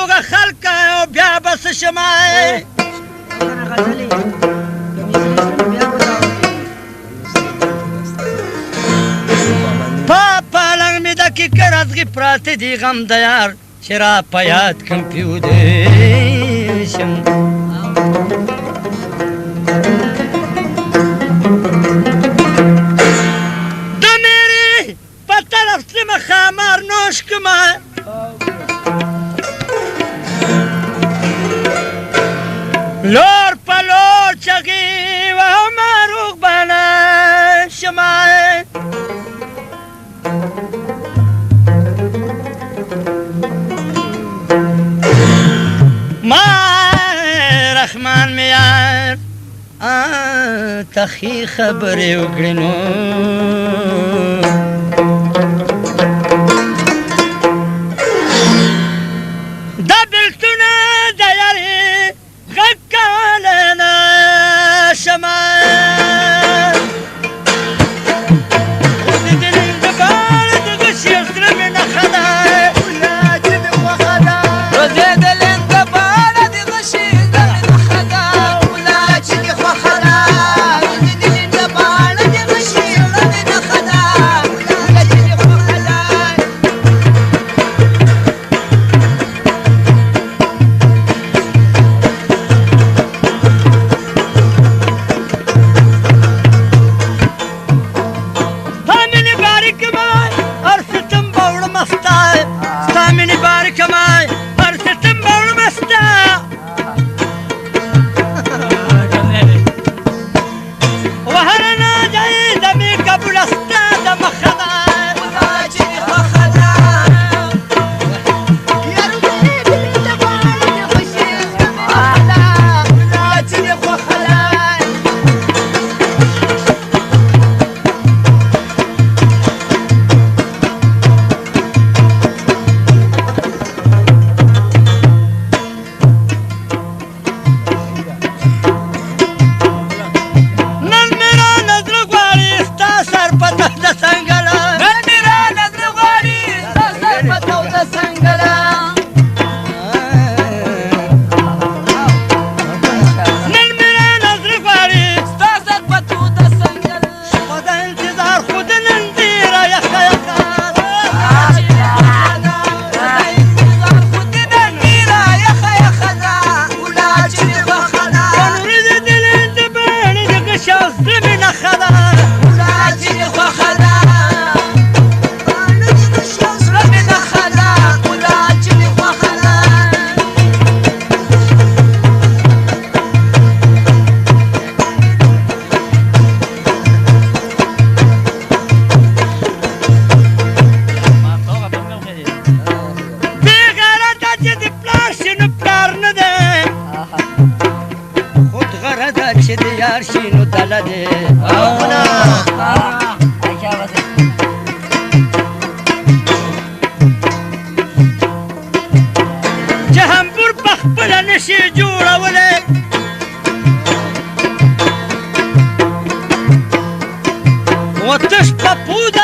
ناروغه خلک او بیا به څه شمه په پالنګ مې د کیکر ازغي پراته دي غم د یار چې را په یاد کمپیوټیشن د میرې په طرف سمه خامار نوش کمه لور په لور چغې وه ماروغ بانه شمه ما رحمان می یار تخی خبرې وکړې نو دا بېلتونه د یارې غږ کولی نه شمه وتش په پود